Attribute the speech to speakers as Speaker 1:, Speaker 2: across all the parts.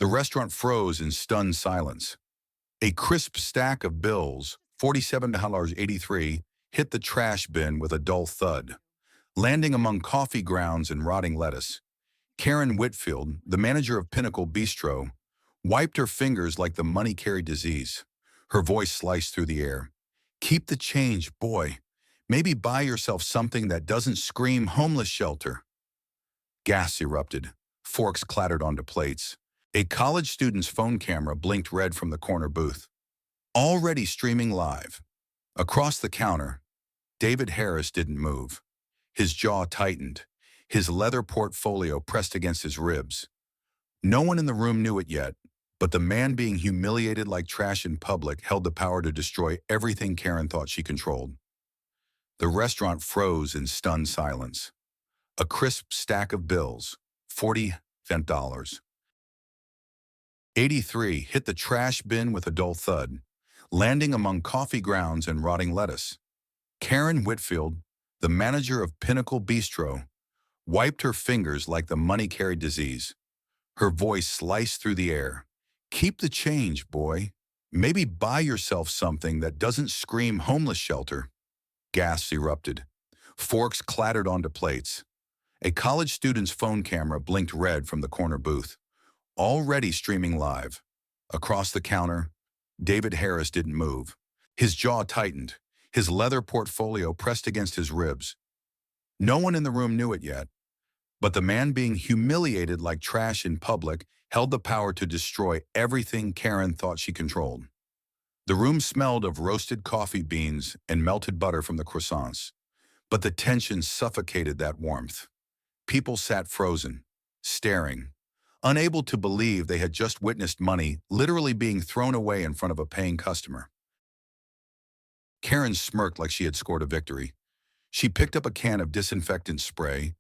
Speaker 1: The restaurant froze in stunned silence. A crisp stack of bills, $47.83, hit the trash bin with a dull thud, landing among coffee grounds and rotting lettuce. Karen Whitfield, the manager of Pinnacle Bistro, wiped her fingers like the money carried disease. Her voice sliced through the air. "Keep the change, boy. Maybe buy yourself something that doesn't scream homeless shelter." Gas erupted. Forks clattered onto plates. A college student's phone camera blinked red from the corner booth. Already streaming live. Across the counter, David Harris didn't move. His jaw tightened, his leather portfolio pressed against his ribs. No one in the room knew it yet, but the man being humiliated like trash in public held the power to destroy everything Karen thought she controlled. The restaurant froze in stunned silence. A crisp stack of bills, 40 cent dollars. 83 hit the trash bin with a dull thud, landing among coffee grounds and rotting lettuce. Karen Whitfield, the manager of Pinnacle Bistro, wiped her fingers like the money carried disease. Her voice sliced through the air. "Keep the change, boy. Maybe buy yourself something that doesn't scream homeless shelter." Gas erupted. Forks clattered onto plates. A college student's phone camera blinked red from the corner booth. Already streaming live. Across the counter, David Harris didn't move. His jaw tightened, his leather portfolio pressed against his ribs. No one in the room knew it yet, but the man being humiliated like trash in public held the power to destroy everything Karen thought she controlled. The room smelled of roasted coffee beans and melted butter from the croissants, but the tension suffocated that warmth. People sat frozen, staring, unable to believe they had just witnessed money literally being thrown away in front of a paying customer. Karen smirked like she had scored a victory. She picked up a can of disinfectant spray,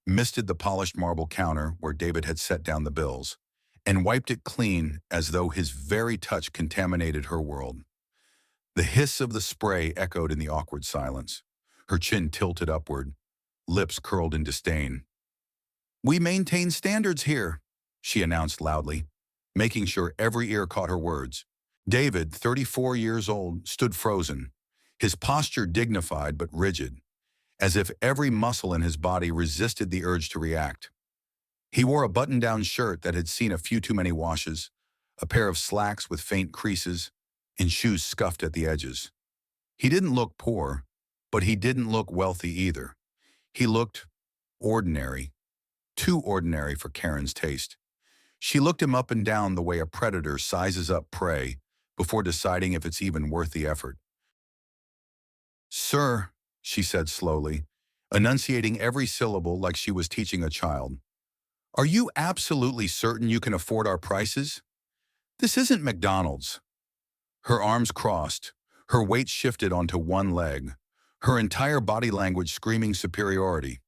Speaker 1: misted the polished marble counter where David had set down the bills, and wiped it clean as though his very touch contaminated her world. The hiss of the spray echoed in the awkward silence. Her chin tilted upward, lips curled in disdain. "We maintain standards here," she announced loudly, making sure every ear caught her words. David, 34 years old, stood frozen, his posture dignified but rigid, as if every muscle in his body resisted the urge to react. He wore a button-down shirt that had seen a few too many washes, a pair of slacks with faint creases, and shoes scuffed at the edges. He didn't look poor, but he didn't look wealthy either. He looked ordinary, too ordinary for Karen's taste. She looked him up and down the way a predator sizes up prey before deciding if it's even worth the effort. "Sir," she said slowly, enunciating every syllable like she was teaching a child, "are you absolutely certain you can afford our prices? This isn't McDonald's." Her arms crossed, her weight shifted onto one leg, her entire body language screaming superiority.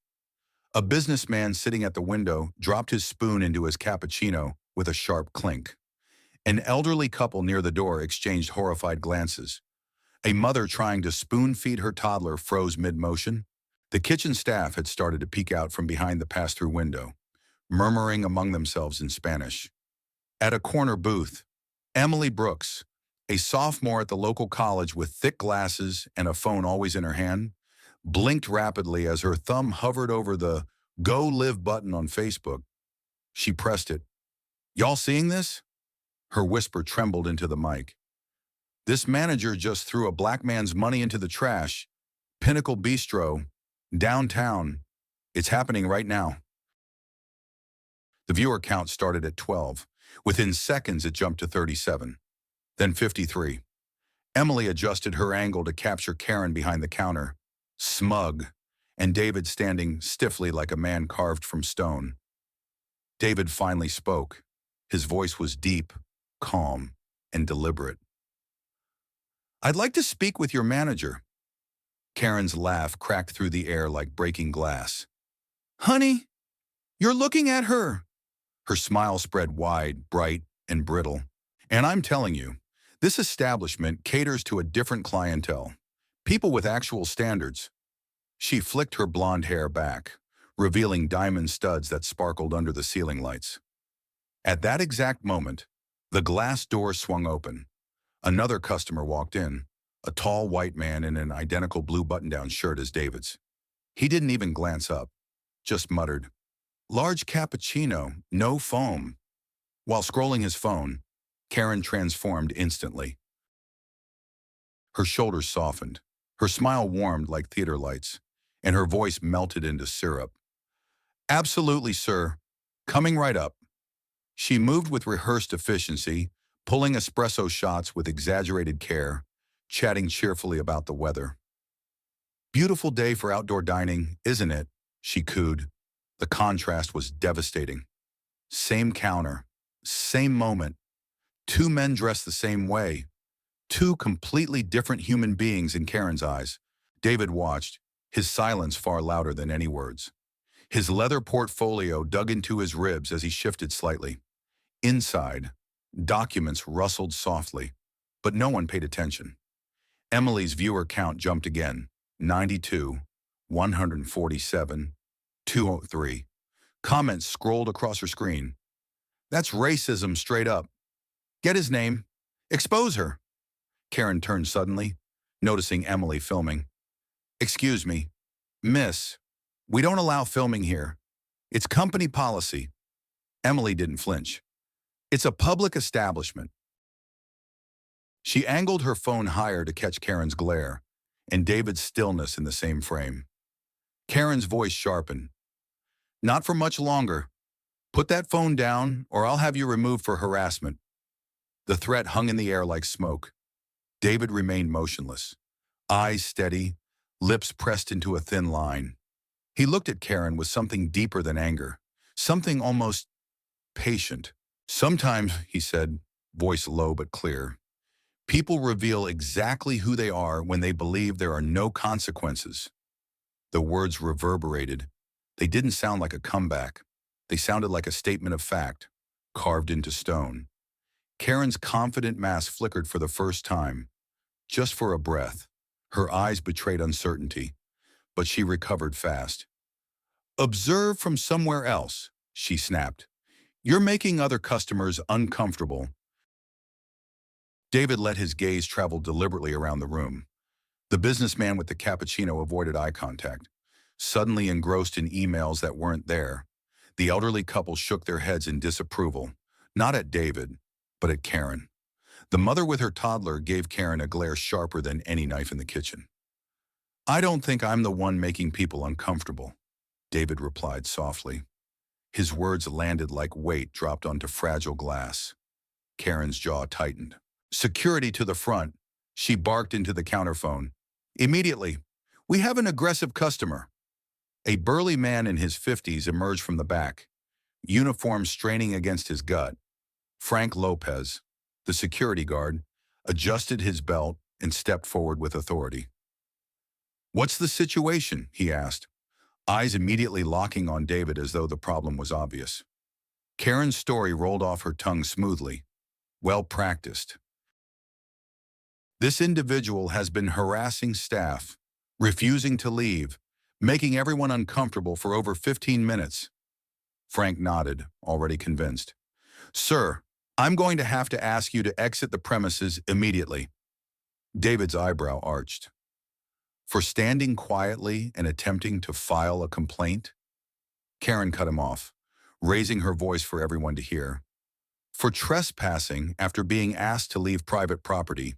Speaker 1: A businessman sitting at the window dropped his spoon into his cappuccino with a sharp clink. An elderly couple near the door exchanged horrified glances. A mother trying to spoon-feed her toddler froze mid-motion. The kitchen staff had started to peek out from behind the pass-through window, murmuring among themselves in Spanish. At a corner booth, Emily Brooks, a sophomore at the local college with thick glasses and a phone always in her hand, blinked rapidly as her thumb hovered over the Go Live button on Facebook. She pressed it. "Y'all seeing this?" Her whisper trembled into the mic. "This manager just threw a black man's money into the trash. Pinnacle Bistro, downtown. It's happening right now." The viewer count started at 12. Within seconds, it jumped to 37. Then 53. Emily adjusted her angle to capture Karen behind the counter, smug, and David standing stiffly like a man carved from stone. David finally spoke. His voice was deep, calm, and deliberate. "I'd like to speak with your manager." Karen's laugh cracked through the air like breaking glass. "Honey, you're looking at her." Her smile spread wide, bright, and brittle. "And I'm telling you, this establishment caters to a different clientele. People with actual standards." She flicked her blonde hair back, revealing diamond studs that sparkled under the ceiling lights. At that exact moment, the glass door swung open. Another customer walked in, a tall white man in an identical blue button-down shirt as David's. He didn't even glance up, just muttered, "Large cappuccino, no foam." While scrolling his phone, Karen transformed instantly. Her shoulders softened, her smile warmed like theater lights, and her voice melted into syrup. "Absolutely, sir. Coming right up." She moved with rehearsed efficiency, pulling espresso shots with exaggerated care, chatting cheerfully about the weather. "Beautiful day for outdoor dining, isn't it?" she cooed. The contrast was devastating. Same counter, same moment, two men dressed the same way, two completely different human beings in Karen's eyes. David watched, his silence far louder than any words. His leather portfolio dug into his ribs as he shifted slightly. Inside, documents rustled softly, but no one paid attention. Emily's viewer count jumped again, 92, 147, 203. Comments scrolled across her screen. "That's racism straight up. Get his name. Expose her." Karen turned suddenly, noticing Emily filming. "Excuse me, miss, we don't allow filming here. It's company policy." Emily didn't flinch. "It's a public establishment." She angled her phone higher to catch Karen's glare, and David's stillness in the same frame. Karen's voice sharpened. "Not for much longer. Put that phone down, or I'll have you removed for harassment." The threat hung in the air like smoke. David remained motionless, eyes steady, lips pressed into a thin line. He looked at Karen with something deeper than anger, something almost patient. "Sometimes," he said, voice low but clear, "people reveal exactly who they are when they believe there are no consequences." The words reverberated. They didn't sound like a comeback. They sounded like a statement of fact, carved into stone. Karen's confident mask flickered for the first time, just for a breath. Her eyes betrayed uncertainty, but she recovered fast. "Observe from somewhere else," she snapped. "You're making other customers uncomfortable." David let his gaze travel deliberately around the room. The businessman with the cappuccino avoided eye contact, suddenly engrossed in emails that weren't there. The elderly couple shook their heads in disapproval, not at David, but at Karen. The mother with her toddler gave Karen a glare sharper than any knife in the kitchen. "I don't think I'm the one making people uncomfortable," David replied softly. His words landed like weight dropped onto fragile glass. Karen's jaw tightened. "Security to the front," she barked into the counterphone. "Immediately. We have an aggressive customer." A burly man in his 50s emerged from the back, uniform straining against his gut. Frank Lopez, the security guard, adjusted his belt and stepped forward with authority. "What's the situation?" he asked, eyes immediately locking on David as though the problem was obvious. Karen's story rolled off her tongue smoothly. Well practiced. "This individual has been harassing staff, refusing to leave, making everyone uncomfortable for over 15 minutes. Frank nodded, already convinced. "Sir, I'm going to have to ask you to exit the premises immediately." David's eyebrow arched. "For standing quietly and attempting to file a complaint?" Karen cut him off, raising her voice for everyone to hear. "For trespassing after being asked to leave private property."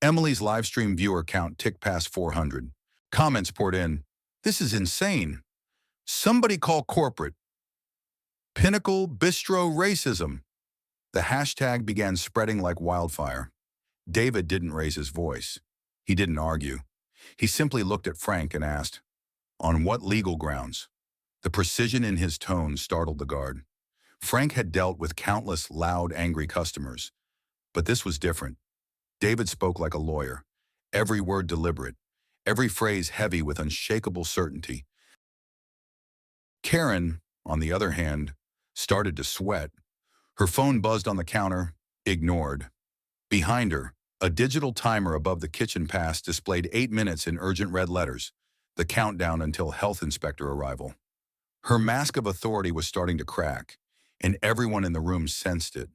Speaker 1: Emily's livestream viewer count ticked past 400. Comments poured in. "This is insane. Somebody call corporate. Pinnacle Bistro Racism." The hashtag began spreading like wildfire. David didn't raise his voice. He didn't argue. He simply looked at Frank and asked, "On what legal grounds?" The precision in his tone startled the guard. Frank had dealt with countless loud, angry customers, but this was different. David spoke like a lawyer, every word deliberate, every phrase heavy with unshakable certainty. Karen, on the other hand, started to sweat. Her phone buzzed on the counter, ignored. Behind her, a digital timer above the kitchen pass displayed 8 minutes in urgent red letters, the countdown until health inspector arrival. Her mask of authority was starting to crack. and everyone in the room sensed it.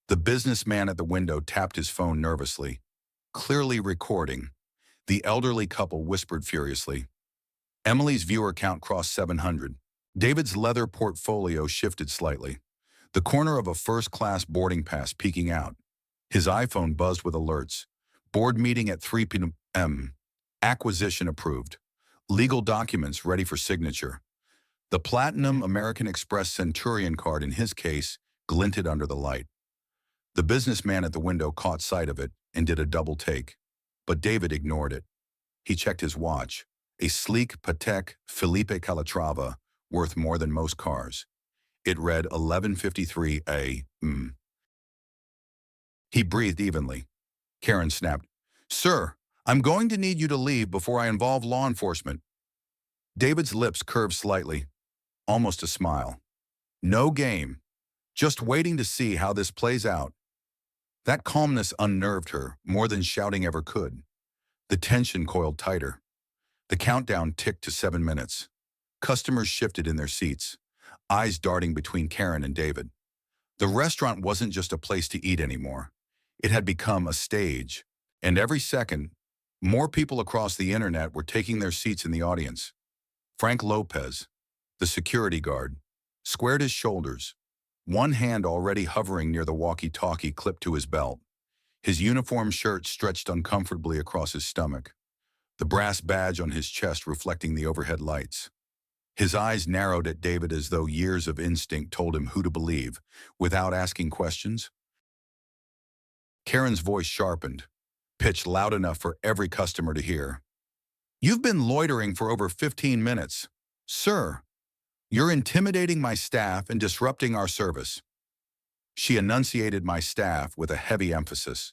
Speaker 1: The businessman at the window tapped his phone nervously, clearly recording. The elderly couple whispered furiously. Emily's viewer count crossed 700. David's leather portfolio shifted slightly, the corner of a first-class boarding pass peeking out. His iPhone buzzed with alerts. Board meeting at 3 p.m. Acquisition approved. Legal documents ready for signature. The platinum American Express Centurion card in his case glinted under the light. The businessman at the window caught sight of it and did a double take. But David ignored it. He checked his watch, a sleek Patek Philippe Calatrava worth more than most cars. It read 11:53 a.m. He breathed evenly. Karen snapped, "Sir, I'm going to need you to leave before I involve law enforcement." David's lips curved slightly, almost a smile. No game. Just waiting to see how this plays out. That calmness unnerved her more than shouting ever could. The tension coiled tighter. The countdown ticked to 7 minutes. Customers shifted in their seats, eyes darting between Karen and David. The restaurant wasn't just a place to eat anymore. It had become a stage, and every second, more people across the internet were taking their seats in the audience. Frank Lopez, the security guard, squared his shoulders, one hand already hovering near the walkie-talkie clipped to his belt. His uniform shirt stretched uncomfortably across his stomach, the brass badge on his chest reflecting the overhead lights. His eyes narrowed at David as though years of instinct told him who to believe, without asking questions. Karen's voice sharpened, pitched loud enough for every customer to hear. "You've been loitering for over 15 minutes. Sir, you're intimidating my staff and disrupting our service." She enunciated my staff with a heavy emphasis,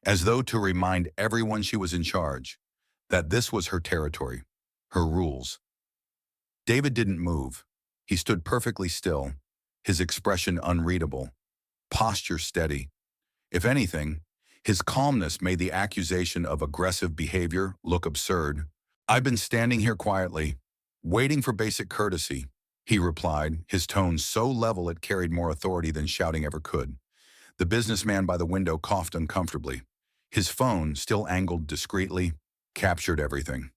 Speaker 1: as though to remind everyone she was in charge, that this was her territory, her rules. David didn't move. He stood perfectly still, his expression unreadable, posture steady. If anything, his calmness made the accusation of aggressive behavior look absurd. "I've been standing here quietly, waiting for basic courtesy," he replied, his tone so level it carried more authority than shouting ever could. The businessman by the window coughed uncomfortably. His phone, still angled discreetly, captured everything.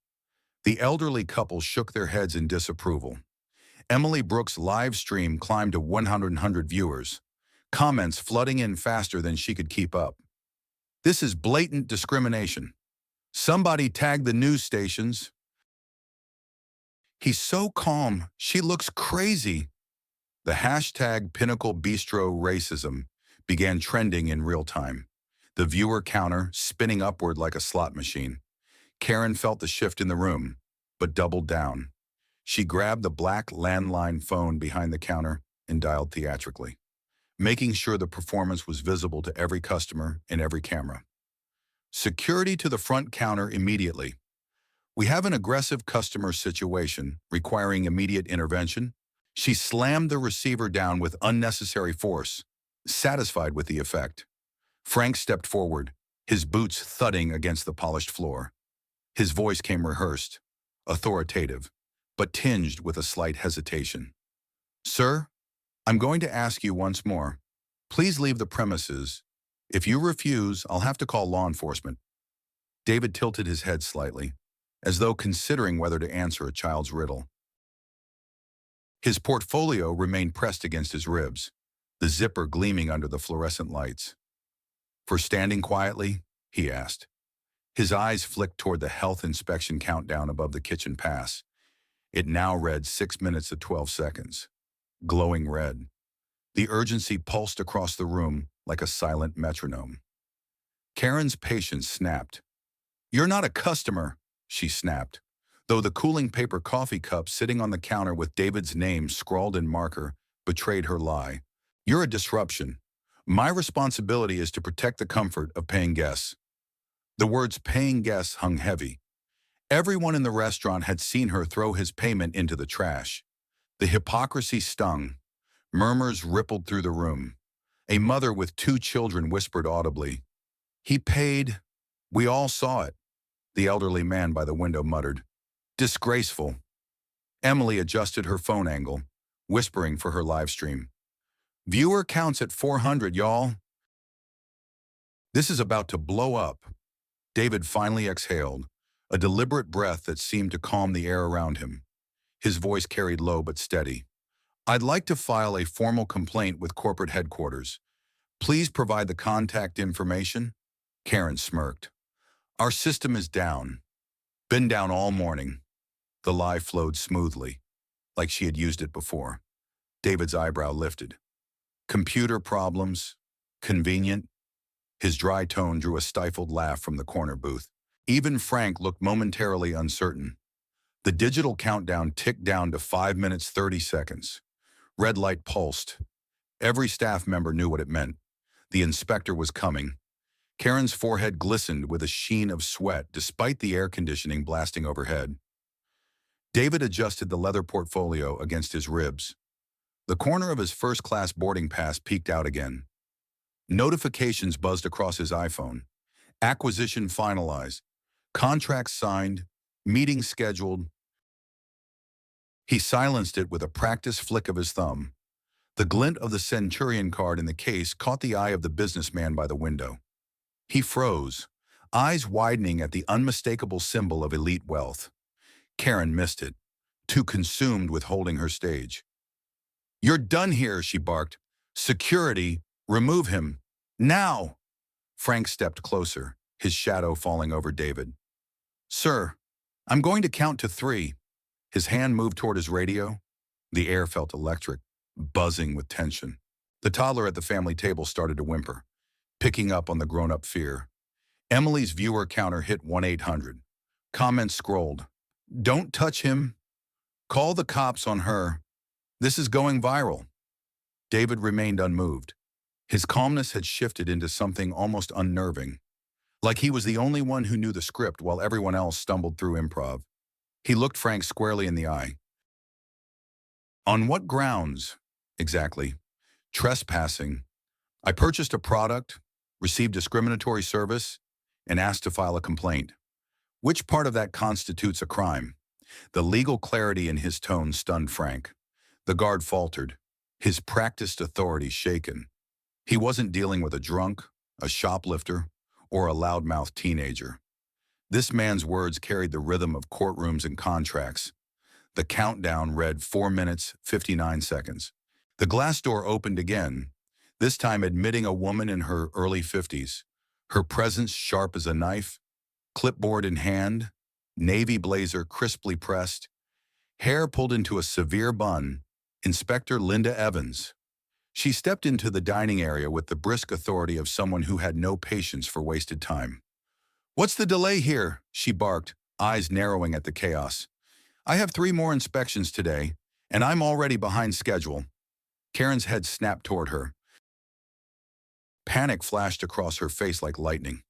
Speaker 1: The elderly couple shook their heads in disapproval. Emily Brooks' live stream climbed to 100 viewers, comments flooding in faster than she could keep up. "This is blatant discrimination. Somebody tagged the news stations. He's so calm, she looks crazy." The hashtag Pinnacle Bistro Racism began trending in real time, the viewer counter spinning upward like a slot machine. Karen felt the shift in the room, but doubled down. She grabbed the black landline phone behind the counter and dialed theatrically, making sure the performance was visible to every customer and every camera. "Security to the front counter immediately. We have an aggressive customer situation requiring immediate intervention." She slammed the receiver down with unnecessary force, satisfied with the effect. Frank stepped forward, his boots thudding against the polished floor. His voice came rehearsed, authoritative, but tinged with a slight hesitation. "Sir, I'm going to ask you once more. Please leave the premises. If you refuse, I'll have to call law enforcement." David tilted his head slightly, as though considering whether to answer a child's riddle. His portfolio remained pressed against his ribs, the zipper gleaming under the fluorescent lights. "For standing quietly?" he asked. His eyes flicked toward the health inspection countdown above the kitchen pass. It now read 6 minutes and 12 seconds. Glowing red. The urgency pulsed across the room like a silent metronome. Karen's patience snapped. "You're not a customer," she snapped, though the cooling paper coffee cup sitting on the counter with David's name scrawled in marker betrayed her lie. "You're a disruption. My responsibility is to protect the comfort of paying guests." The words "paying guests" hung heavy. Everyone in the restaurant had seen her throw his payment into the trash. The hypocrisy stung. Murmurs rippled through the room. A mother with 2 children whispered audibly, "He paid. We all saw it." The elderly man by the window muttered, "Disgraceful." Emily adjusted her phone angle, whispering for her live stream. Viewer counts at 400, y'all. This is about to blow up. David finally exhaled, a deliberate breath that seemed to calm the air around him. His voice carried low but steady. I'd like to file a formal complaint with corporate headquarters. Please provide the contact information. Karen smirked. Our system is down. Been down all morning. The lie flowed smoothly, like she had used it before. David's eyebrow lifted. Computer problems? Convenient? His dry tone drew a stifled laugh from the corner booth. Even Frank looked momentarily uncertain. The digital countdown ticked down to 5 minutes 30 seconds. Red light pulsed. Every staff member knew what it meant. The inspector was coming. Karen's forehead glistened with a sheen of sweat despite the air conditioning blasting overhead. David adjusted the leather portfolio against his ribs. The corner of his first-class boarding pass peeked out again. Notifications buzzed across his iPhone. Acquisition finalized. Contracts signed. Meeting scheduled. He silenced it with a practiced flick of his thumb. The glint of the Centurion card in the case caught the eye of the businessman by the window. He froze, eyes widening at the unmistakable symbol of elite wealth. Karen missed it, too consumed with holding her stage. You're done here, she barked. Security, remove him. Now! Frank stepped closer, his shadow falling over David. Sir, I'm going to count to 3. His hand moved toward his radio. The air felt electric, buzzing with tension. The toddler at the family table started to whimper, picking up on the grown-up fear. Emily's viewer counter hit 1-800. Comments scrolled. Don't touch him. Call the cops on her. This is going viral. David remained unmoved. His calmness had shifted into something almost unnerving, like he was the only one who knew the script while everyone else stumbled through improv. He looked Frank squarely in the eye. On what grounds, exactly? Trespassing. I purchased a product, received discriminatory service, and asked to file a complaint. Which part of that constitutes a crime? The legal clarity in his tone stunned Frank. The guard faltered, his practiced authority shaken. He wasn't dealing with a drunk, a shoplifter, or a loudmouthed teenager. This man's words carried the rhythm of courtrooms and contracts. The countdown read 4 minutes, 59 seconds. The glass door opened again, this time admitting a woman in her early 50s, her presence sharp as a knife, clipboard in hand, navy blazer crisply pressed, hair pulled into a severe bun, Inspector Linda Evans. She stepped into the dining area with the brisk authority of someone who had no patience for wasted time. What's the delay here? She barked, eyes narrowing at the chaos. I have 3 more inspections today, and I'm already behind schedule. Karen's head snapped toward her. Panic flashed across her face like lightning.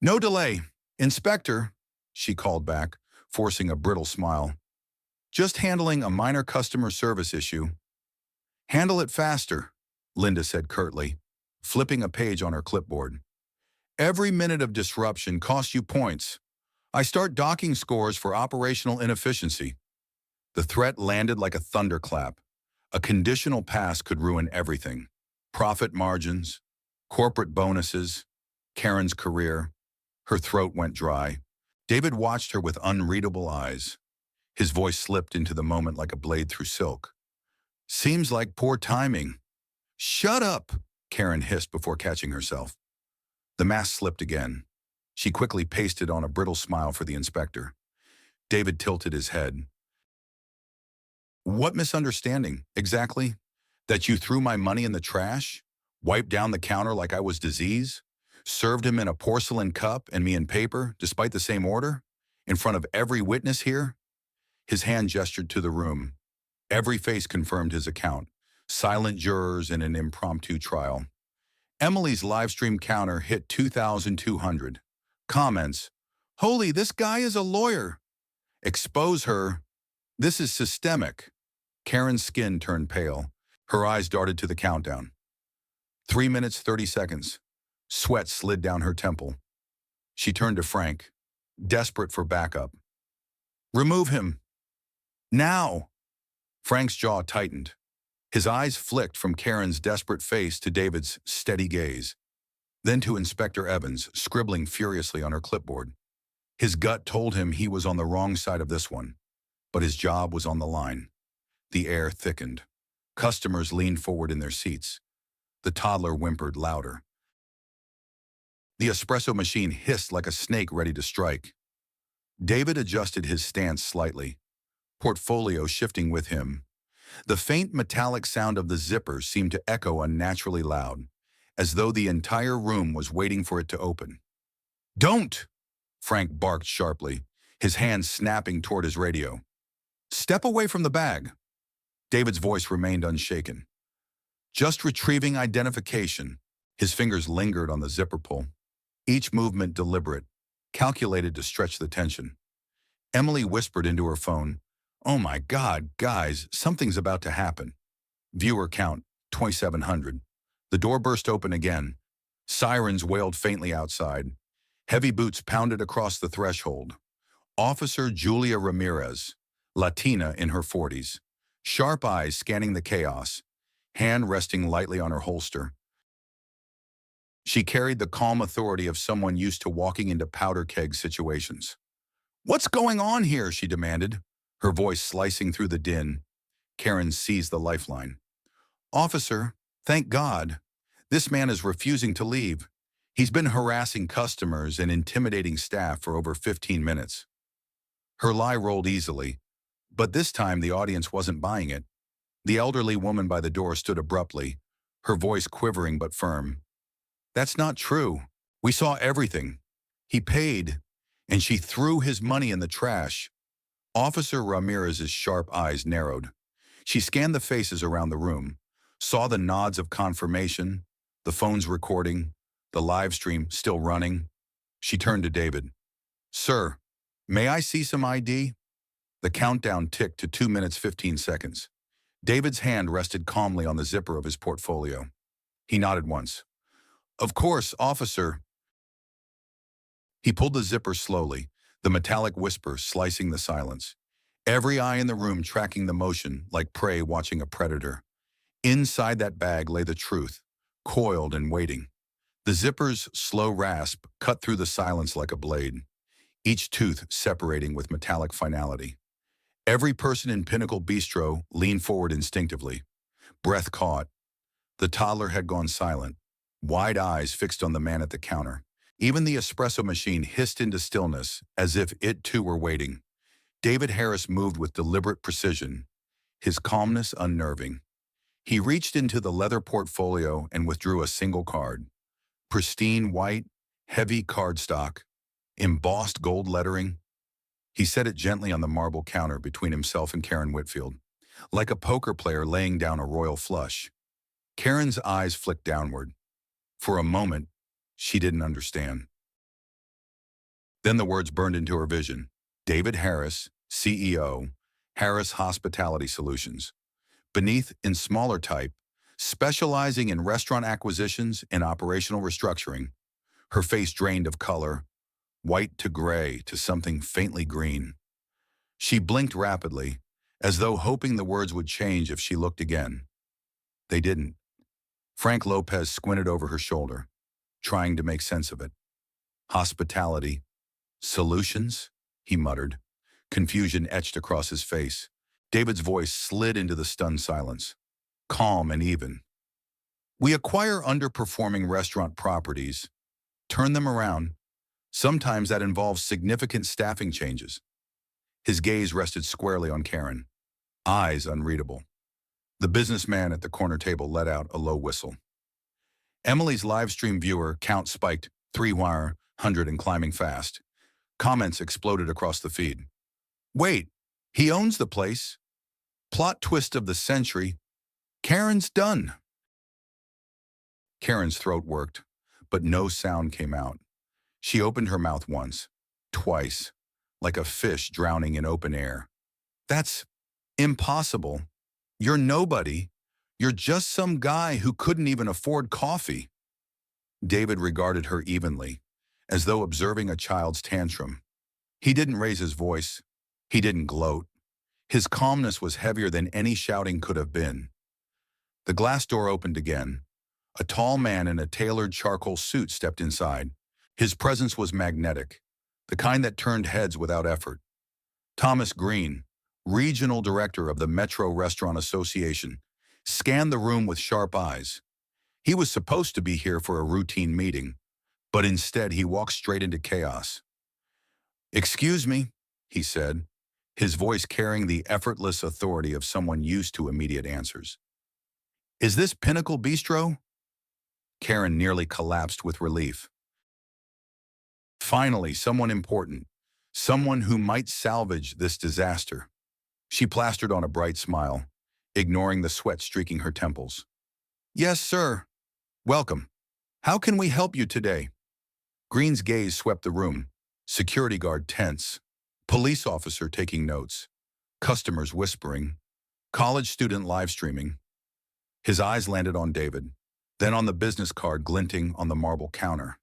Speaker 1: No delay. Inspector, she called back, forcing a brittle smile. Just handling a minor customer service issue. Handle it faster, Linda said curtly, flipping a page on her clipboard. Every minute of disruption costs you points. I start docking scores for operational inefficiency. The threat landed like a thunderclap. A conditional pass could ruin everything. Profit margins, corporate bonuses, Karen's career. Her throat went dry. David watched her with unreadable eyes. His voice slipped into the moment like a blade through silk. Seems like poor timing. Shut up, Karen hissed before catching herself. The mask slipped again. She quickly pasted on a brittle smile for the inspector. David tilted his head. What misunderstanding, exactly? That you threw my money in the trash? Wiped down the counter like I was disease? Served him in a porcelain cup and me in paper, despite the same order? In front of every witness here? His hand gestured to the room. Every face confirmed his account. Silent jurors in an impromptu trial. Emily's livestream counter hit 2,200. Comments. Holy, this guy is a lawyer. Expose her. This is systemic. Karen's skin turned pale. Her eyes darted to the countdown. 3 minutes, 30 seconds. Sweat slid down her temple. She turned to Frank, desperate for backup. Remove him. Now. Frank's jaw tightened. His eyes flicked from Karen's desperate face to David's steady gaze, then to Inspector Evans, scribbling furiously on her clipboard. His gut told him he was on the wrong side of this one, but his job was on the line. The air thickened. Customers leaned forward in their seats. The toddler whimpered louder. The espresso machine hissed like a snake ready to strike. David adjusted his stance slightly, portfolio shifting with him. The faint metallic sound of the zipper seemed to echo unnaturally loud, as though the entire room was waiting for it to open. "Don't!" Frank barked sharply, his hand snapping toward his radio. "Step away from the bag." David's voice remained unshaken. "Just retrieving identification." His fingers lingered on the zipper pull, each movement deliberate, calculated to stretch the tension. Emily whispered into her phone, "Oh my God, guys, something's about to happen." Viewer count, 2,700. The door burst open again. Sirens wailed faintly outside. Heavy boots pounded across the threshold. Officer Julia Ramirez, Latina in her 40s, sharp eyes scanning the chaos, hand resting lightly on her holster. She carried the calm authority of someone used to walking into powder keg situations. "What's going on here?" she demanded, her voice slicing through the din. Karen seized the lifeline. "Officer, thank God. This man is refusing to leave. He's been harassing customers and intimidating staff for over 15 minutes." Her lie rolled easily, but this time the audience wasn't buying it. The elderly woman by the door stood abruptly, her voice quivering but firm. "That's not true. We saw everything. He paid," and she threw his money in the trash. Officer Ramirez's sharp eyes narrowed. She scanned the faces around the room, saw the nods of confirmation, the phones recording, the live stream still running. She turned to David. "Sir, may I see some ID?" The countdown ticked to 2 minutes 15 seconds. David's hand rested calmly on the zipper of his portfolio. He nodded once. "Of course, officer." He pulled the zipper slowly, the metallic whisper slicing the silence. Every eye in the room tracking the motion like prey watching a predator. Inside that bag lay the truth, coiled and waiting. The zipper's slow rasp cut through the silence like a blade, each tooth separating with metallic finality. Every person in Pinnacle Bistro leaned forward instinctively, breath caught. The toddler had gone silent, wide eyes fixed on the man at the counter. Even the espresso machine hissed into stillness, as if it too were waiting. David Harris moved with deliberate precision, his calmness unnerving. He reached into the leather portfolio and withdrew a single card. Pristine white, heavy cardstock, embossed gold lettering. He set it gently on the marble counter between himself and Karen Whitfield, like a poker player laying down a royal flush. Karen's eyes flicked downward. For a moment, she didn't understand. Then the words burned into her vision. David Harris, CEO, Harris Hospitality Solutions. Beneath, in smaller type, specializing in restaurant acquisitions and operational restructuring. Her face drained of color, white to gray to something faintly green. She blinked rapidly, as though hoping the words would change if she looked again. They didn't. Frank Lopez squinted over her shoulder, trying to make sense of it. "Hospitality. Solutions?" he muttered. Confusion etched across his face. David's voice slid into the stunned silence, calm and even. "We acquire underperforming restaurant properties, turn them around. Sometimes that involves significant staffing changes." His gaze rested squarely on Karen, eyes unreadable. The businessman at the corner table let out a low whistle. Emily's live stream viewer count spiked 300 and climbing fast. Comments exploded across the feed. "Wait, he owns the place. Plot twist of the century. Karen's done." Karen's throat worked, but no sound came out. She opened her mouth once, twice, like a fish drowning in open air. "That's impossible. You're nobody. You're just some guy who couldn't even afford coffee." David regarded her evenly, as though observing a child's tantrum. He didn't raise his voice. He didn't gloat. His calmness was heavier than any shouting could have been. The glass door opened again. A tall man in a tailored charcoal suit stepped inside. His presence was magnetic, the kind that turned heads without effort. Thomas Green, regional director of the Metro Restaurant Association, scanned the room with sharp eyes. He was supposed to be here for a routine meeting, but instead he walked straight into chaos. "Excuse me," he said, his voice carrying the effortless authority of someone used to immediate answers. "Is this Pinnacle Bistro?" Karen nearly collapsed with relief. Finally, someone important, someone who might salvage this disaster. She plastered on a bright smile, ignoring the sweat streaking her temples. "Yes, sir. Welcome. How can we help you today?" Green's gaze swept the room, security guard tense, police officer taking notes, customers whispering, college student live streaming. His eyes landed on David, then on the business card glinting on the marble counter.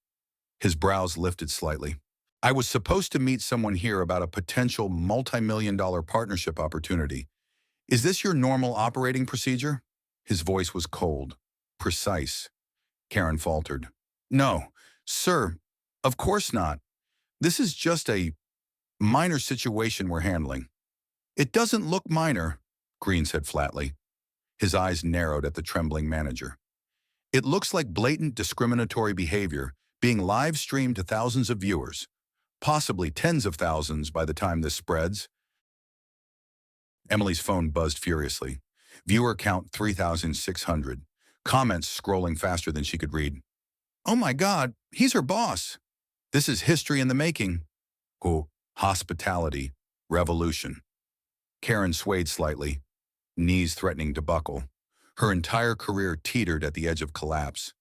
Speaker 1: His brows lifted slightly. "I was supposed to meet someone here about a potential multi-million-dollar partnership opportunity. Is this your normal operating procedure?" His voice was cold, precise. Karen faltered. "No, sir, of course not. This is just a minor situation we're handling." "It doesn't look minor," Green said flatly. His eyes narrowed at the trembling manager. "It looks like blatant discriminatory behavior being live-streamed to thousands of viewers, possibly tens of thousands by the time this spreads." Emily's phone buzzed furiously. Viewer count 3,600. Comments scrolling faster than she could read. "Oh my God, he's her boss. This is history in the making." Oh, hospitality, revolution. Karen swayed slightly, knees threatening to buckle. Her entire career teetered at the edge of collapse.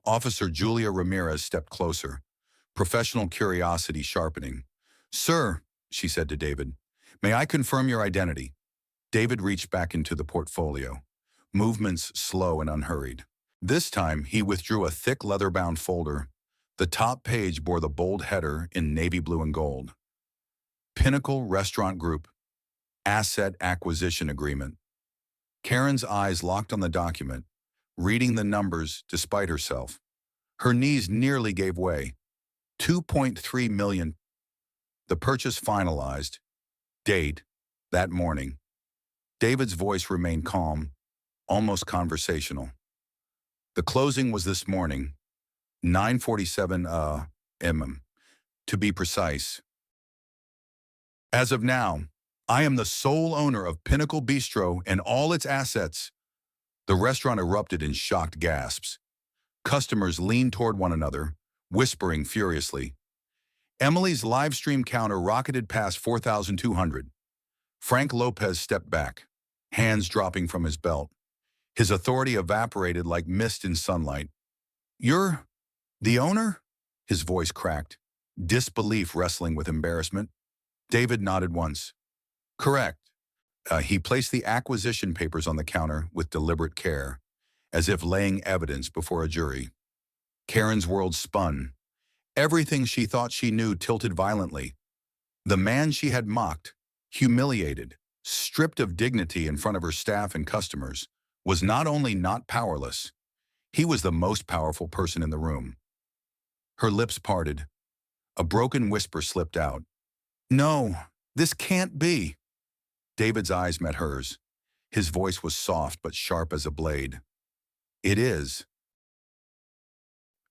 Speaker 1: Officer Julia Ramirez stepped closer, professional curiosity sharpening. "Sir," she said to David, "may I confirm your identity?" David reached back into the portfolio, movements slow and unhurried. This time, he withdrew a thick leather-bound folder. The top page bore the bold header in navy blue and gold. Pinnacle Restaurant Group, Asset Acquisition Agreement. Karen's eyes locked on the document, reading the numbers despite herself. Her knees nearly gave way. 2.3 million. The purchase finalized. Date, that morning. David's voice remained calm, almost conversational. "The closing was this morning, 9:47 m. to be precise. As of now, I am the sole owner of Pinnacle Bistro and all its assets." The restaurant erupted in shocked gasps. Customers leaned toward one another, whispering furiously. Emily's live stream counter rocketed past 4,200. Frank Lopez stepped back, hands dropping from his belt. His authority evaporated like mist in sunlight. "You're the owner?" His voice cracked, disbelief wrestling with embarrassment. David nodded once. "Correct." He placed the acquisition papers on the counter with deliberate care, as if laying evidence before a jury. Karen's world spun. Everything she thought she knew tilted violently. The man she had mocked, humiliated, stripped of dignity in front of her staff and customers, was not only not powerless, he was the most powerful person in the room. Her lips parted. A broken whisper slipped out. "No, this can't be." David's eyes met hers. His voice was soft but sharp as a blade. "It is."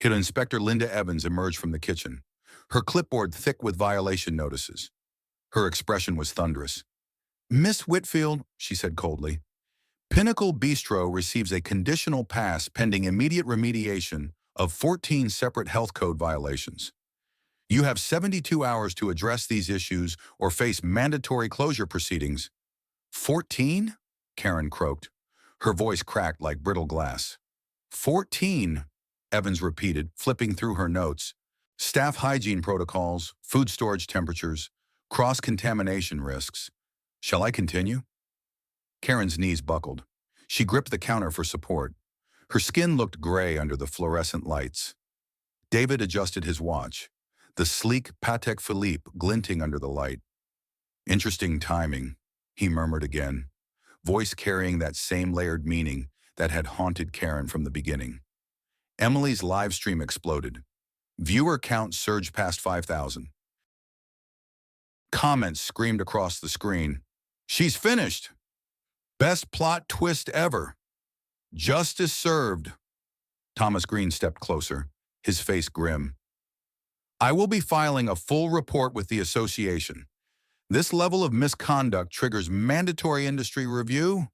Speaker 1: Inspector Linda Evans emerged from the kitchen, her clipboard thick with violation notices. Her expression was thunderous. "Miss Whitfield," she said coldly, "Pinnacle Bistro receives a conditional pass pending immediate remediation of 14 separate health code violations. You have 72 hours to address these issues or face mandatory closure proceedings." 14? Karen croaked. Her voice cracked like brittle glass. 14, Evans repeated, flipping through her notes. Staff hygiene protocols, food storage temperatures, cross-contamination risks. Shall I continue? Karen's knees buckled. She gripped the counter for support. Her skin looked gray under the fluorescent lights. David adjusted his watch, the sleek Patek Philippe glinting under the light. "Interesting timing," he murmured again, voice carrying that same layered meaning, that had haunted Karen from the beginning. Emily's live stream exploded. Viewer count surged past 5,000. Comments screamed across the screen. "She's finished! Best plot twist ever! Justice served!" Thomas Green stepped closer, his face grim. "I will be filing a full report with the association. This level of misconduct triggers mandatory industry review."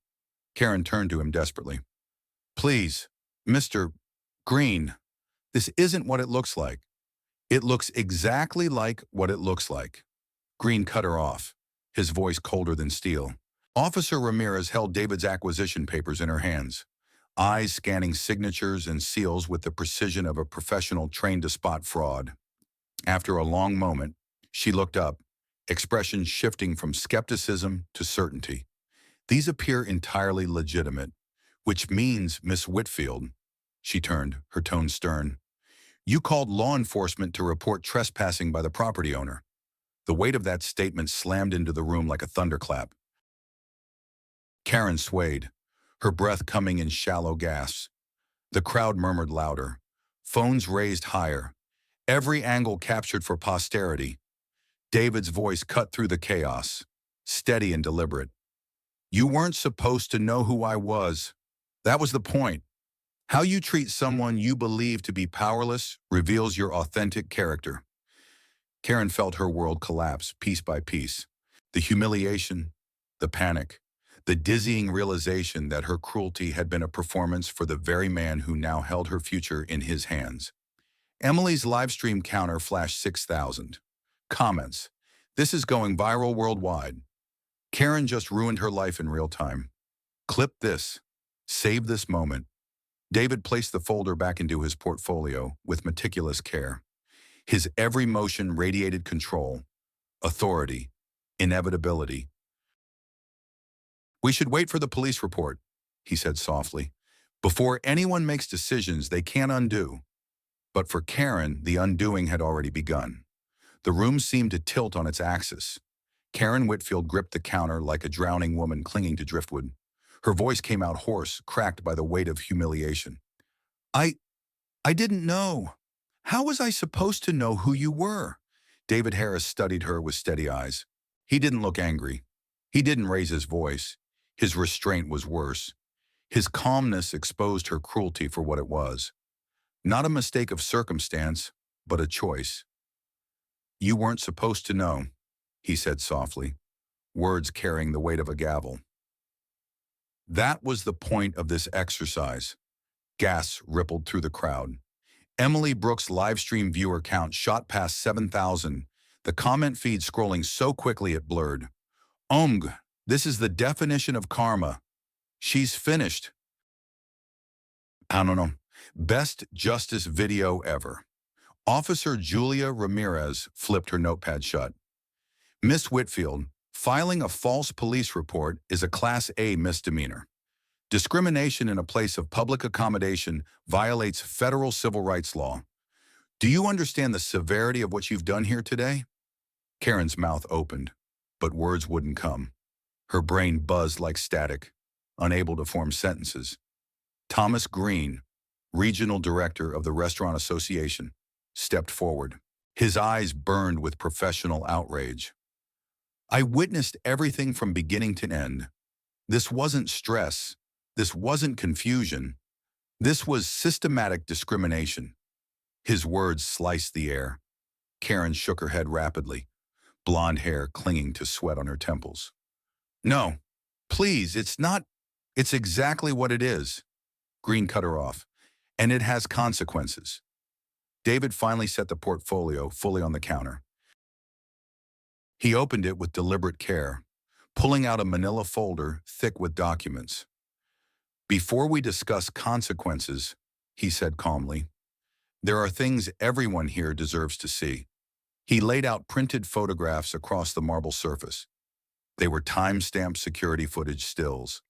Speaker 1: Karen turned to him desperately. "Please, Mr. Green, this isn't what it looks like. It looks exactly like what it looks like." Green cut her off, his voice colder than steel. Officer Ramirez held David's acquisition papers in her hands, eyes scanning signatures and seals with the precision of a professional trained to spot fraud. After a long moment, she looked up, expression shifting from skepticism to certainty. "These appear entirely legitimate, which means, Miss Whitfield," she turned, her tone stern, "you called law enforcement to report trespassing by the property owner." The weight of that statement slammed into the room like a thunderclap. Karen swayed, her breath coming in shallow gasps. The crowd murmured louder. Phones raised higher, every angle captured for posterity. David's voice cut through the chaos, steady and deliberate. "You weren't supposed to know who I was. That was the point. How you treat someone you believe to be powerless reveals your authentic character." Karen felt her world collapse piece by piece. The humiliation, the panic, the dizzying realization that her cruelty had been a performance for the very man who now held her future in his hands. Emily's livestream counter flashed 6,000. Comments: "This is going viral worldwide. Karen just ruined her life in real time. Clip this. Save this moment." David placed the folder back into his portfolio with meticulous care. His every motion radiated control, authority, inevitability. "We should wait for the police report," he said softly. "Before anyone makes decisions they can't undo." But for Karen, the undoing had already begun. The room seemed to tilt on its axis. Karen Whitfield gripped the counter like a drowning woman clinging to driftwood. Her voice came out hoarse, cracked by the weight of humiliation. I didn't know. How was I supposed to know who you were?" David Harris studied her with steady eyes. He didn't look angry. He didn't raise his voice. His restraint was worse. His calmness exposed her cruelty for what it was. Not a mistake of circumstance, but a choice. "You weren't supposed to know," he said softly, words carrying the weight of a gavel. That was the point of this exercise. Gasps rippled through the crowd. Emily Brooks' livestream viewer count shot past 7,000, the comment feed scrolling so quickly it blurred. This is the definition of karma. She's finished." I don't know. Best justice video ever. Officer Julia Ramirez flipped her notepad shut. "Miss Whitfield, filing a false police report is a Class A misdemeanor. Discrimination in a place of public accommodation violates federal civil rights law. Do you understand the severity of what you've done here today?" Karen's mouth opened, but words wouldn't come. Her brain buzzed like static, unable to form sentences. Thomas Green, regional director of the Restaurant Association, stepped forward. His eyes burned with professional outrage. "I witnessed everything from beginning to end. This wasn't stress. This wasn't confusion. This was systematic discrimination." His words sliced the air. Karen shook her head rapidly, blonde hair clinging to sweat on her temples. "No, please, it's not. It's exactly what it is." Green cut her off. "And it has consequences." David finally set the portfolio fully on the counter. He opened it with deliberate care, pulling out a manila folder thick with documents. "Before we discuss consequences," he said calmly, "there are things everyone here deserves to see." He laid out printed photographs across the marble surface. They were time-stamped security footage stills.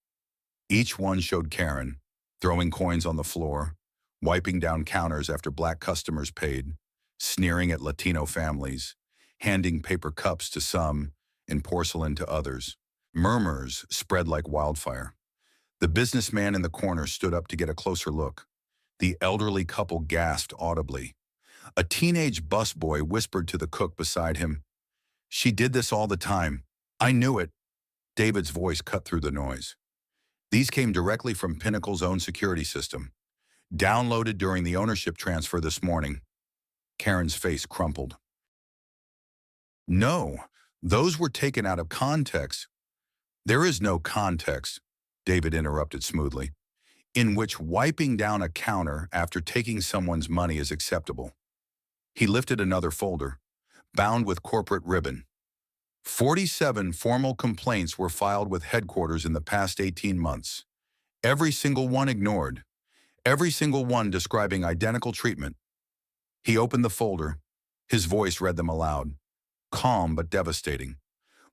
Speaker 1: Each one showed Karen, throwing coins on the floor, wiping down counters after black customers paid, sneering at Latino families, handing paper cups to some and porcelain to others. Murmurs spread like wildfire. The businessman in the corner stood up to get a closer look. The elderly couple gasped audibly. A teenage busboy whispered to the cook beside him, "She did this all the time. I knew it." David's voice cut through the noise. These came directly from Pinnacle's own security system. Downloaded during the ownership transfer this morning. Karen's face crumpled. "No, those were taken out of context." "There is no context," David interrupted smoothly, "in which wiping down a counter after taking someone's money is acceptable." He lifted another folder, bound with corporate ribbon. 47 formal complaints were filed with headquarters in the past 18 months. Every single one ignored. Every single one describing identical treatment. He opened the folder. His voice read them aloud. Calm but devastating.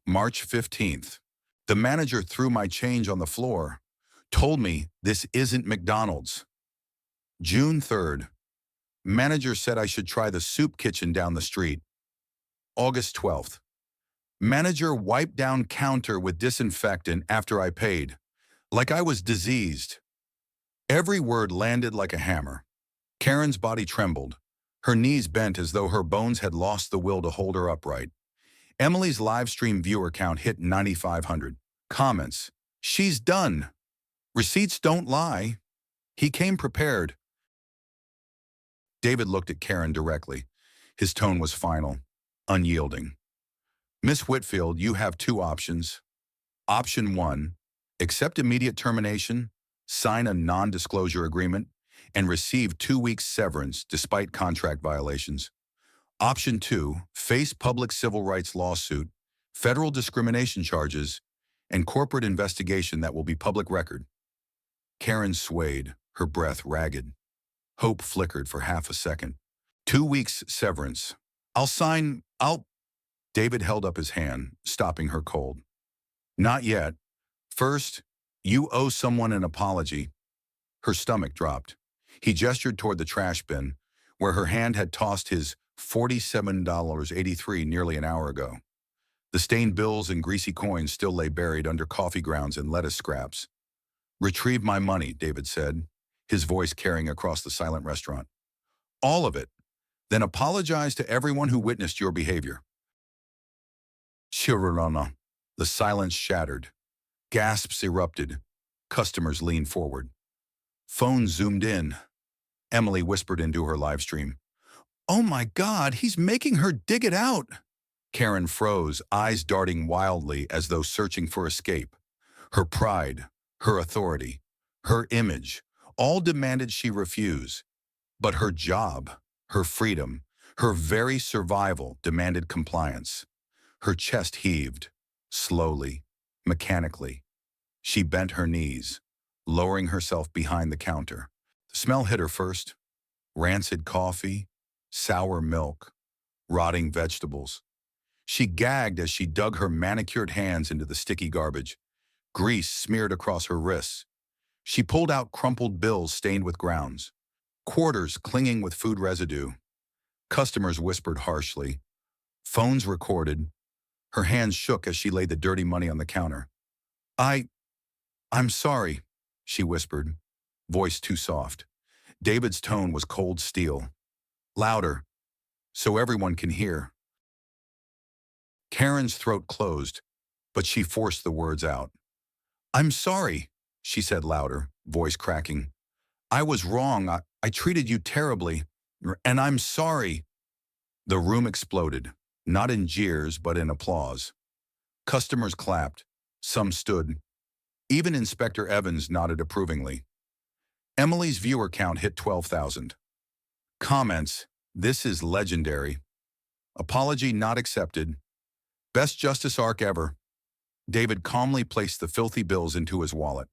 Speaker 1: March 15th. The manager threw my change on the floor. Told me this isn't McDonald's. June 3rd. Manager said I should try the soup kitchen down the street. August 12th. Manager wiped down counter with disinfectant after I paid. Like I was diseased. Every word landed like a hammer. Karen's body trembled. Her knees bent as though her bones had lost the will to hold her upright. Emily's live stream viewer count hit 9,500. Comments. "She's done. Receipts don't lie." He came prepared. David looked at Karen directly. His tone was final, unyielding. "Miss Whitfield, you have two options. Option 1, accept immediate termination, sign a non-disclosure agreement, and receive 2 weeks severance despite contract violations. Option 2, face public civil rights lawsuit, federal discrimination charges, and corporate investigation that will be public record." Karen swayed, her breath ragged. Hope flickered for half a second. 2 weeks severance. I'll... David held up his hand, stopping her cold. "Not yet. First, you owe someone an apology." Her stomach dropped. He gestured toward the trash bin, where her hand had tossed his $47.83 nearly an hour ago. The stained bills and greasy coins still lay buried under coffee grounds and lettuce scraps. "Retrieve my money," David said, his voice carrying across the silent restaurant. "All of it. Then apologize to everyone who witnessed your behavior." Chirurana. The silence shattered. Gasps erupted. Customers leaned forward. Phones zoomed in. Emily whispered into her live stream, "Oh my God, he's making her dig it out." Karen froze, eyes darting wildly as though searching for escape. Her pride, her authority, her image, all demanded she refuse. But her job, her freedom, her very survival demanded compliance. Her chest heaved, slowly, mechanically. She bent her knees, lowering herself behind the counter. The smell hit her first. Rancid coffee, sour milk, rotting vegetables. She gagged as she dug her manicured hands into the sticky garbage. Grease smeared across her wrists. She pulled out crumpled bills stained with grounds, quarters clinging with food residue. Customers whispered harshly. Phones recorded. Her hands shook as she laid the dirty money on the counter. I'm sorry," she whispered, voice too soft. David's tone was cold steel. "Louder, so everyone can hear." Karen's throat closed, but she forced the words out. "I'm sorry," she said louder, voice cracking. "I was wrong. I treated you terribly, and I'm sorry." The room exploded, not in jeers but in applause. Customers clapped. Some stood. Even Inspector Evans nodded approvingly. Emily's viewer count hit 12,000. Comments: "This is legendary." Apology not accepted. Best justice arc ever. David calmly placed the filthy bills into his wallet.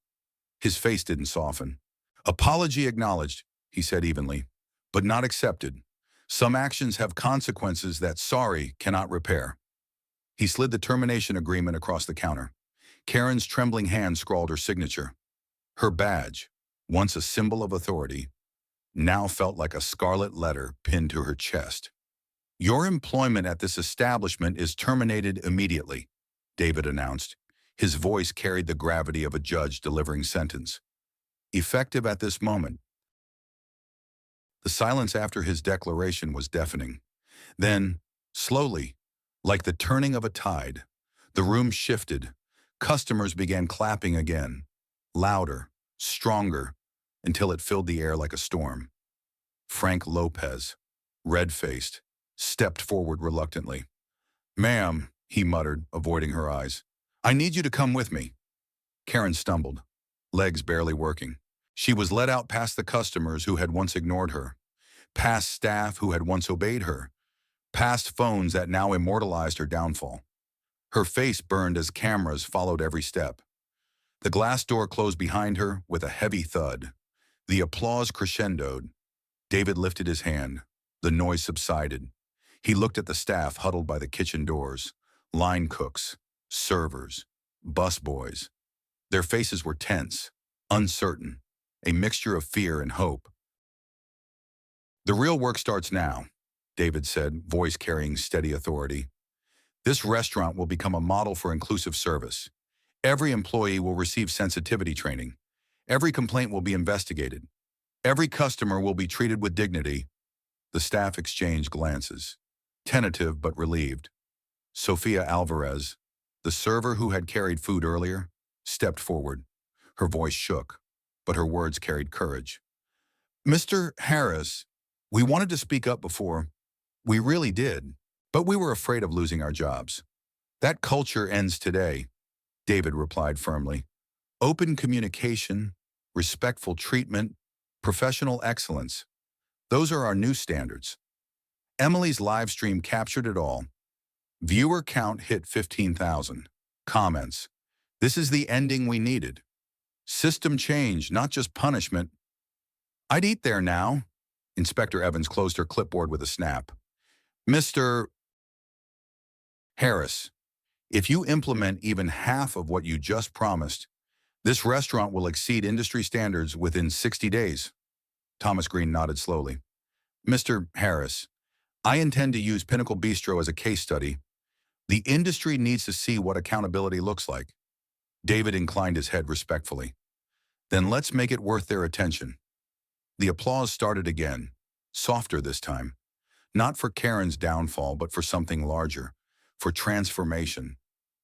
Speaker 1: His face didn't soften. "Apology acknowledged," he said evenly, "but not accepted. Some actions have consequences that sorry cannot repair." He slid the termination agreement across the counter. Karen's trembling hand scrawled her signature. Her badge, once a symbol of authority, now felt like a scarlet letter pinned to her chest. "Your employment at this establishment is terminated immediately," David announced. His voice carried the gravity of a judge delivering sentence. Effective at this moment. The silence after his declaration was deafening. Then, slowly, like the turning of a tide, the room shifted. Customers began clapping again, louder, stronger, until it filled the air like a storm. Frank Lopez, red-faced, stepped forward reluctantly. "Ma'am," he muttered, avoiding her eyes, "I need you to come with me." Karen stumbled, legs barely working. She was led out past the customers who had once ignored her, past staff who had once obeyed her, past phones that now immortalized her downfall. Her face burned as cameras followed every step. The glass door closed behind her with a heavy thud. The applause crescendoed. David lifted his hand. The noise subsided. He looked at the staff huddled by the kitchen doors, line cooks, servers, busboys. Their faces were tense, uncertain, a mixture of fear and hope. "The real work starts now," David said, voice carrying steady authority. "This restaurant will become a model for inclusive service. Every employee will receive sensitivity training. Every complaint will be investigated. Every customer will be treated with dignity." The staff exchanged glances, tentative but relieved. Sofia Alvarez, the server who had carried food earlier, stepped forward. Her voice shook, but her words carried courage. "Mr. Harris, we wanted to speak up before. We really did, but we were afraid of losing our jobs. That culture ends today," David replied firmly. "Open communication, respectful treatment, professional excellence. Those are our new standards." Emily's live stream captured it all. Viewer count hit 15,000. Comments: "This is the ending we needed. System change, not just punishment." "I'd eat there now." Inspector Evans closed her clipboard with a snap. "Mr. Harris, if you implement even half of what you just promised, this restaurant will exceed industry standards within 60 days. Thomas Green nodded slowly. "Mr. Harris, I intend to use Pinnacle Bistro as a case study. The industry needs to see what accountability looks like." David inclined his head respectfully. "Then let's make it worth their attention." The applause started again, softer this time. Not for Karen's downfall, but for something larger, for transformation,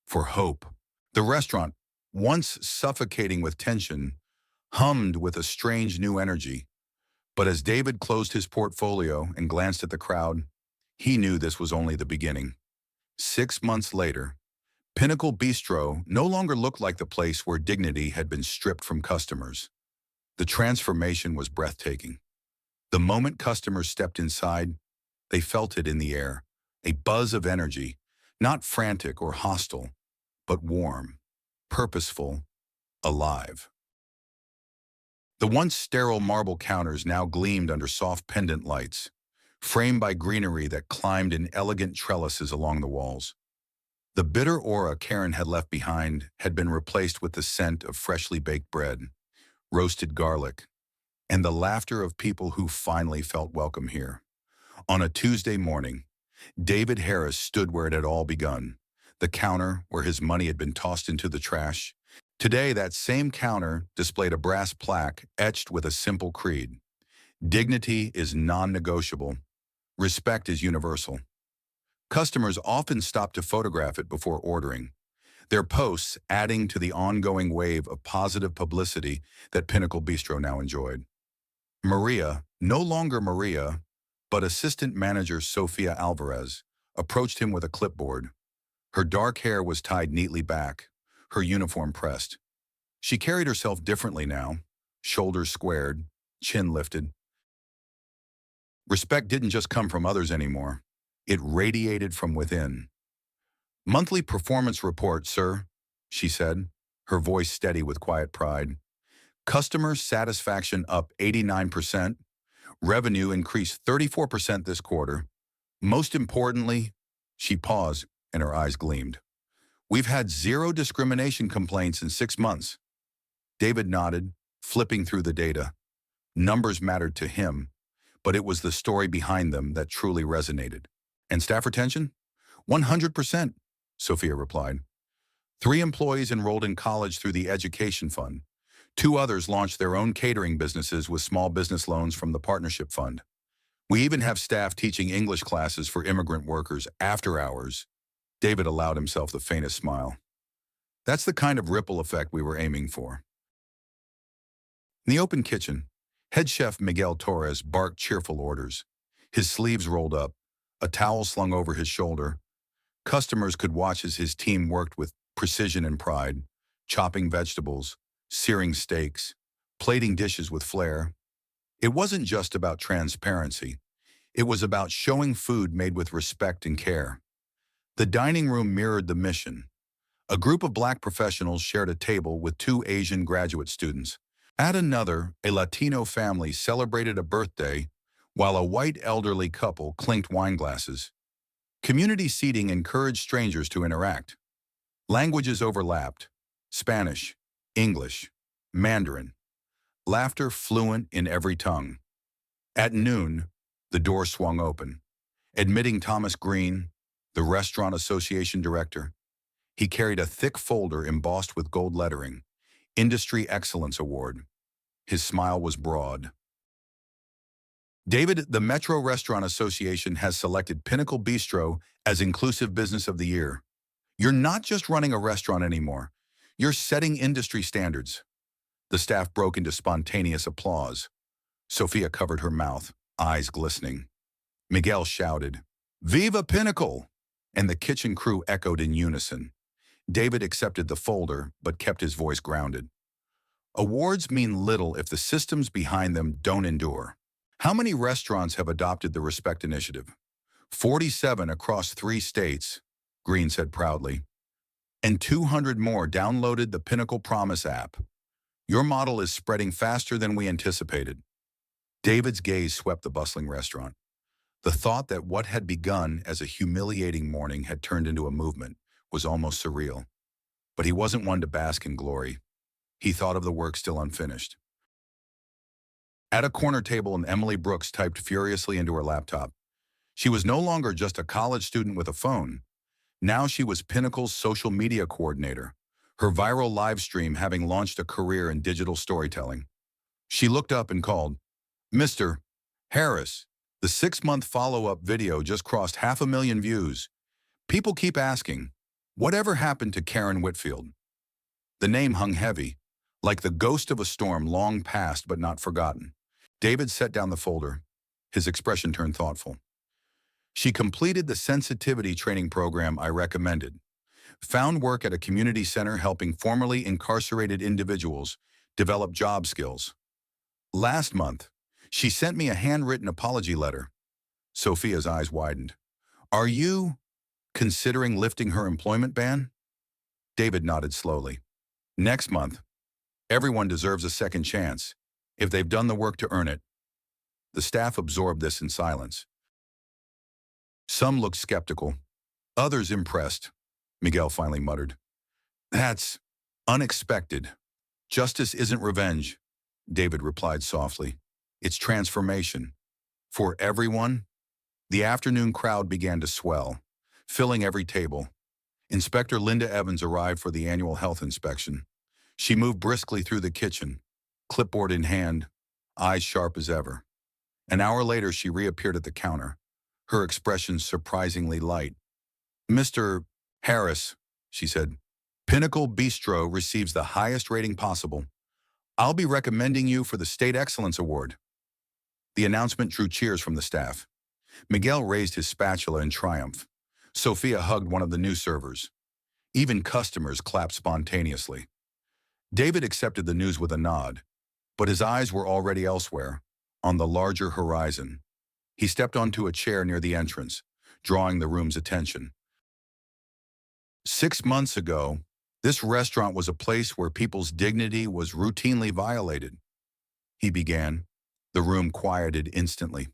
Speaker 1: for hope. The restaurant, once suffocating with tension, hummed with a strange new energy. But as David closed his portfolio and glanced at the crowd, he knew this was only the beginning. 6 months later, Pinnacle Bistro no longer looked like the place where dignity had been stripped from customers. The transformation was breathtaking. The moment customers stepped inside, they felt it in the air, a buzz of energy, not frantic or hostile, but warm, purposeful, alive. The once sterile marble counters now gleamed under soft pendant lights, framed by greenery that climbed in elegant trellises along the walls. The bitter aura Karen had left behind had been replaced with the scent of freshly baked bread, roasted garlic, and the laughter of people who finally felt welcome here. On a Tuesday morning, David Harris stood where it had all begun, the counter where his money had been tossed into the trash. Today, that same counter displayed a brass plaque etched with a simple creed. Dignity is non-negotiable. Respect is universal. Customers often stop to photograph it before ordering, their posts adding to the ongoing wave of positive publicity that Pinnacle Bistro now enjoyed. Maria, no longer Maria, but assistant manager Sofia Alvarez, approached him with a clipboard. Her dark hair was tied neatly back, her uniform pressed. She carried herself differently now, shoulders squared, chin lifted. Respect didn't just come from others anymore. It radiated from within. "Monthly performance report, sir," she said, her voice steady with quiet pride. "Customer satisfaction up 89%. Revenue increased 34% this quarter. Most importantly," she paused and her eyes gleamed, "we've had 0 discrimination complaints in 6 months. David nodded, flipping through the data. Numbers mattered to him, but it was the story behind them that truly resonated. "And staff retention? 100%, Sofia replied. 3 employees enrolled in college through the Education Fund. 2 others launched their own catering businesses with small business loans from the Partnership Fund. We even have staff teaching English classes for immigrant workers after hours. David allowed himself the faintest smile. That's the kind of ripple effect we were aiming for. In the open kitchen, head chef Miguel Torres barked cheerful orders. His sleeves rolled up, a towel slung over his shoulder. Customers could watch as his team worked with precision and pride, chopping vegetables, searing steaks, plating dishes with flair. It wasn't just about transparency. It was about showing food made with respect and care. The dining room mirrored the mission. A group of Black professionals shared a table with 2 Asian graduate students. At another, a Latino family celebrated a birthday, while a white elderly couple clinked wine glasses. Community seating encouraged strangers to interact. Languages overlapped: Spanish, English, Mandarin. Laughter fluent in every tongue. At noon, the door swung open, admitting Thomas Green, the Restaurant Association director. He carried a thick folder embossed with gold lettering, Industry Excellence Award. His smile was broad. David, the Metro Restaurant Association has selected Pinnacle Bistro as Inclusive Business of the Year. You're not just running a restaurant anymore. You're setting industry standards. The staff broke into spontaneous applause. Sophia covered her mouth, eyes glistening. Miguel shouted, "Viva Pinnacle!" And the kitchen crew echoed in unison. David accepted the folder, but kept his voice grounded. Awards mean little if the systems behind them don't endure. How many restaurants have adopted the Respect Initiative? 47 across 3 states, Green said proudly. And 200 more downloaded the Pinnacle Promise app. Your model is spreading faster than we anticipated. David's gaze swept the bustling restaurant. The thought that what had begun as a humiliating morning had turned into a movement was almost surreal. But he wasn't one to bask in glory. He thought of the work still unfinished. At a corner table, Emily Brooks typed furiously into her laptop. She was no longer just a college student with a phone. Now she was Pinnacle's social media coordinator, her viral live stream having launched a career in digital storytelling. She looked up and called, "Mr. Harris, the 6-month follow-up video just crossed 500,000 views. People keep asking, whatever happened to Karen Whitfield?" The name hung heavy, like the ghost of a storm long past but not forgotten. David set down the folder. His expression turned thoughtful. She completed the sensitivity training program I recommended, found work at a community center helping formerly incarcerated individuals develop job skills. Last month, she sent me a handwritten apology letter. Sophia's eyes widened. Are you considering lifting her employment ban? David nodded slowly. Next month. Everyone deserves a second chance, if they've done the work to earn it. The staff absorbed this in silence. Some looked skeptical, others impressed. Miguel finally muttered, "That's unexpected. Justice isn't revenge," David replied softly. "It's transformation. For everyone." The afternoon crowd began to swell, filling every table. Inspector Linda Evans arrived for the annual health inspection. She moved briskly through the kitchen, clipboard in hand, eyes sharp as ever. An hour later, she reappeared at the counter, her expression surprisingly light. "Mr. Harris," she said, "Pinnacle Bistro receives the highest rating possible. I'll be recommending you for the State Excellence Award." The announcement drew cheers from the staff. Miguel raised his spatula in triumph. Sophia hugged one of the new servers. Even customers clapped spontaneously. David accepted the news with a nod, but his eyes were already elsewhere, on the larger horizon. He stepped onto a chair near the entrance, drawing the room's attention. 6 months ago, this restaurant was a place where people's dignity was routinely violated. He began. The room quieted instantly.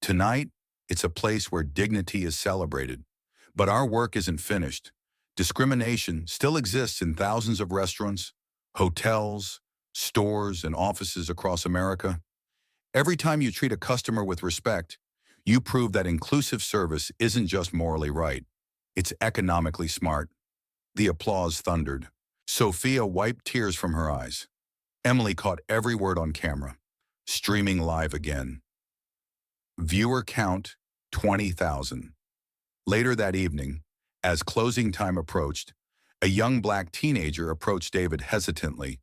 Speaker 1: Tonight, it's a place where dignity is celebrated. But our work isn't finished. Discrimination still exists in thousands of restaurants, hotels, stores, and offices across America. Every time you treat a customer with respect, you prove that inclusive service isn't just morally right, it's economically smart. The applause thundered. Sophia wiped tears from her eyes. Emily caught every word on camera. Streaming live again. Viewer count 20,000. Later that evening, as closing time approached, a young black teenager approached David hesitantly.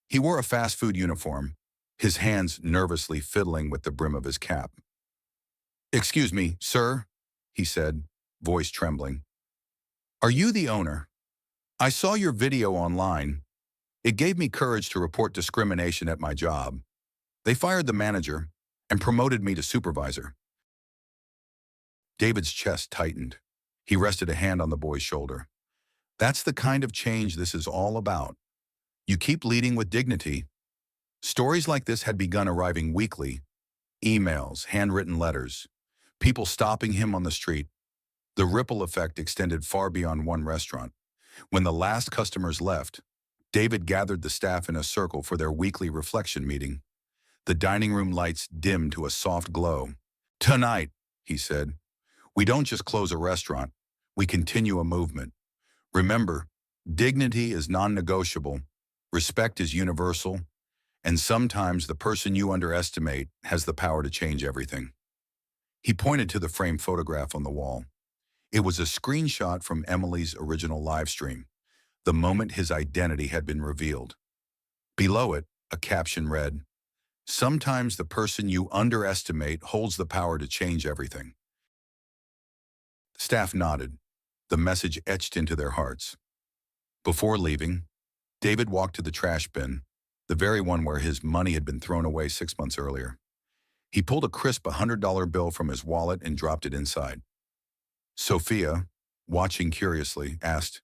Speaker 1: He wore a fast food uniform, his hands nervously fiddling with the brim of his cap. "Excuse me, sir," he said, voice trembling. "Are you the owner? I saw your video online. It gave me courage to report discrimination at my job. They fired the manager and promoted me to supervisor." David's chest tightened. He rested a hand on the boy's shoulder. "That's the kind of change this is all about. You keep leading with dignity." Stories like this had begun arriving weekly. Emails, handwritten letters, people stopping him on the street. The ripple effect extended far beyond one restaurant. When the last customers left, David gathered the staff in a circle for their weekly reflection meeting. The dining room lights dimmed to a soft glow. "Tonight," he said, "we don't just close a restaurant, we continue a movement. Remember, dignity is non-negotiable, respect is universal, and sometimes the person you underestimate has the power to change everything." He pointed to the framed photograph on the wall. It was a screenshot from Emily's original live stream, the moment his identity had been revealed. Below it, a caption read, "Sometimes the person you underestimate holds the power to change everything." The staff nodded, the message etched into their hearts. Before leaving, David walked to the trash bin, the very one where his money had been thrown away 6 months earlier. He pulled a crisp $100 bill from his wallet and dropped it inside. Sophia, watching curiously, asked,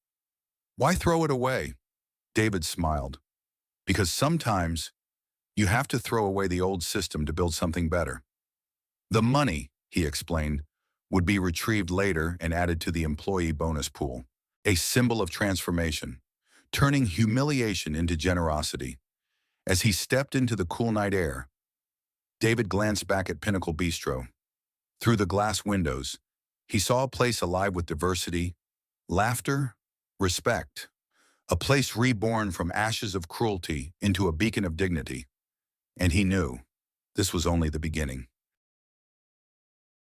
Speaker 1: "Why throw it away?" David smiled. "Because sometimes you have to throw away the old system to build something better." The money, he explained, would be retrieved later and added to the employee bonus pool, a symbol of transformation, turning humiliation into generosity. As he stepped into the cool night air, David glanced back at Pinnacle Bistro. Through the glass windows, he saw a place alive with diversity, laughter, respect, a place reborn from ashes of cruelty into a beacon of dignity. And he knew this was only the beginning.